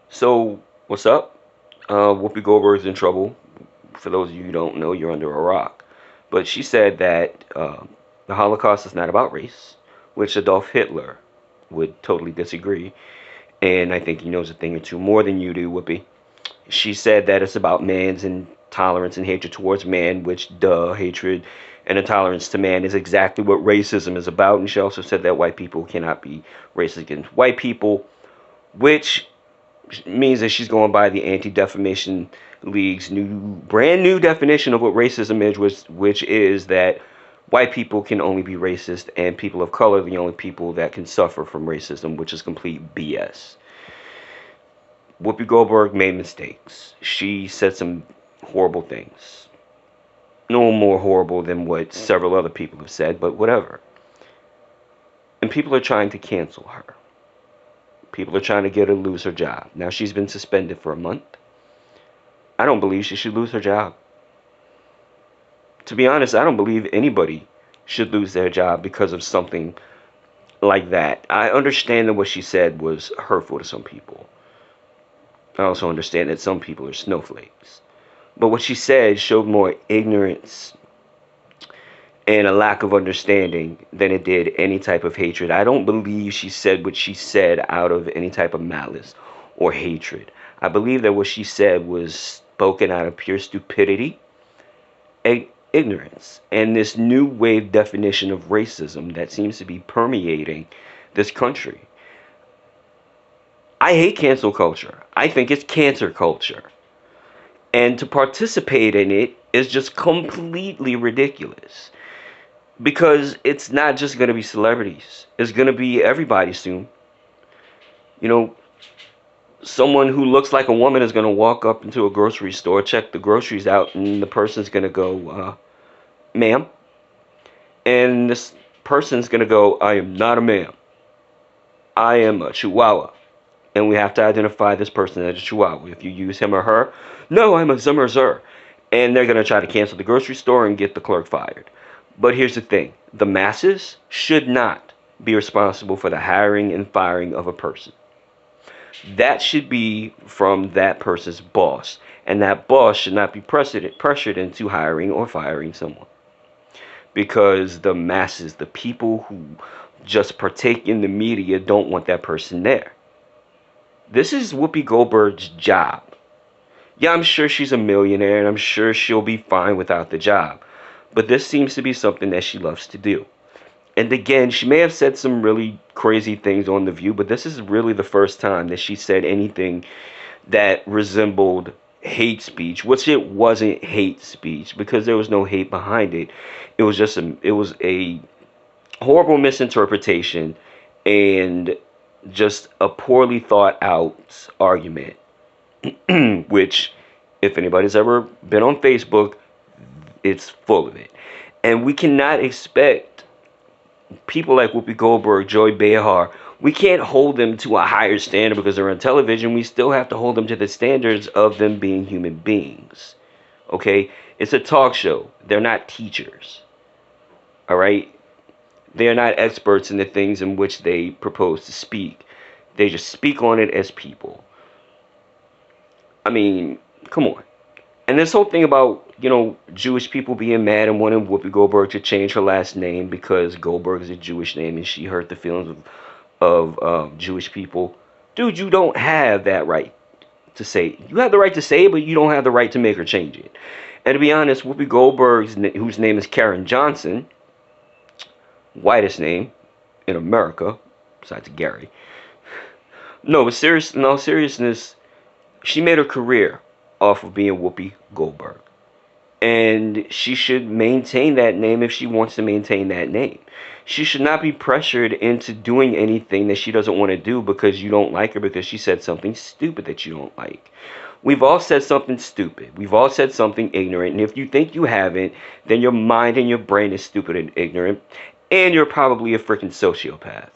So, what's up? Whoopi Goldberg's in trouble. For those of you who don't know, you're under a rock. But she said that the Holocaust is not about race, which Adolf Hitler would totally disagree. And I think he knows a thing or two more than you do, Whoopi. She said that it's about man's intolerance and hatred towards man, which, duh, hatred and intolerance to man is exactly what racism is about. And she also said that white people cannot be racist against white people, which means that she's going by the Anti-Defamation League's brand new definition of what racism is, which is that white people can only be racist and people of color are the only people that can suffer from racism, which is complete BS. Whoopi Goldberg made mistakes. She said some horrible things. No more horrible than what several other people have said, but whatever. And people are trying to cancel her. People are trying to get her to lose her job. Now she's been suspended for a month. I don't believe she should lose her job. To be honest, I don't believe anybody should lose their job because of something like that. I understand that what she said was hurtful to some people. I also understand that some people are snowflakes. But what she said showed more ignorance and a lack of understanding than it did any type of hatred. I don't believe she said what she said out of any type of malice or hatred. I believe that what she said was spoken out of pure stupidity and ignorance and this new wave definition of racism that seems to be permeating this country. I hate cancel culture. I think it's cancer culture. And to participate in it is just completely ridiculous. Because it's not just going to be celebrities. It's going to be everybody soon. You know, someone who looks like a woman is going to walk up into a grocery store, check the groceries out, and the person's going to go, ma'am. And this person's going to go, I am not a ma'am. I am a chihuahua. And we have to identify this person as a chihuahua. If you use him or her, no, I'm a zimmer. And they're going to try to cancel the grocery store and get the clerk fired. But here's the thing. The masses should not be responsible for the hiring and firing of a person. That should be from that person's boss. And that boss should not be pressured into hiring or firing someone. Because the masses, the people who just partake in the media, don't want that person there. This is Whoopi Goldberg's job. Yeah, I'm sure she's a millionaire and I'm sure she'll be fine without the job. But this seems to be something that she loves to do. And again, she may have said some really crazy things on The View, but this is really the first time that she said anything that resembled hate speech, which it wasn't hate speech because there was no hate behind it. It was just a horrible misinterpretation and just a poorly thought out argument. Which, if anybody's ever been on Facebook, it's full of it. And we cannot expect people like Whoopi Goldberg, Joy Behar, we can't hold them to a higher standard because they're on television. We still have to hold them to the standards of them being human beings. Okay? It's a talk show. They're not teachers. All right? They are not experts in the things in which they propose to speak. They just speak on it as people. I mean, come on. And this whole thing about, Jewish people being mad and wanting Whoopi Goldberg to change her last name because Goldberg is a Jewish name and she hurt the feelings of Jewish people. Dude, you don't have that right to say. You have the right to say it, but you don't have the right to make her change it. And to be honest, Whoopi Goldberg's, whose name is Karen Johnson, whitest name in America, besides Gary. No, but seriousness, she made her career off of being Whoopi Goldberg. And she should maintain that name if she wants to maintain that name. She should not be pressured into doing anything that she doesn't want to do because you don't like her because she said something stupid that you don't like. We've all said something stupid. We've all said something ignorant. And if you think you haven't, then your mind and your brain is stupid and ignorant. And you're probably a freaking sociopath.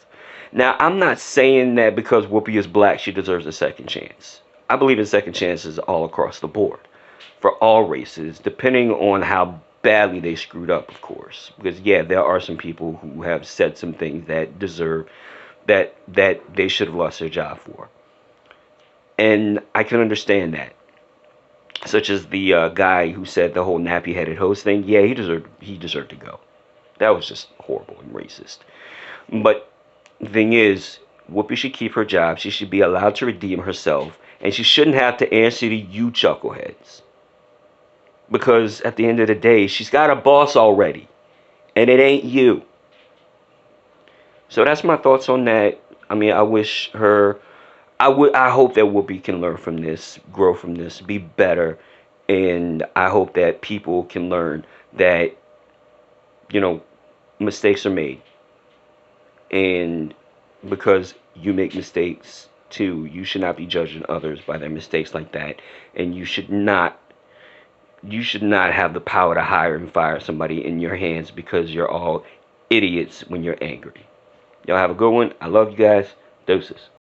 Now, I'm not saying that because Whoopi is black, she deserves a second chance. I believe in second chances all across the board. For all races, depending on how badly they screwed up, of course. Because, yeah, there are some people who have said some things that deserve, that they should have lost their job for. And I can understand that. Such as the guy who said the whole nappy-headed host thing. Yeah, he deserved to go. That was just horrible and racist. But the thing is, Whoopi should keep her job. She should be allowed to redeem herself, and she shouldn't have to answer to you chuckleheads. Because at the end of the day, she's got a boss already, and it ain't you. So that's my thoughts on that. I mean, I wish her. I hope that Whoopi can learn from this, grow from this, be better, and I hope that people can learn that you know mistakes are made, and because you make mistakes too, you should not be judging others by their mistakes like that, and you should not have the power to hire and fire somebody in your hands because you're all idiots when you're angry. Y'all have a good one. I love you guys. Doses.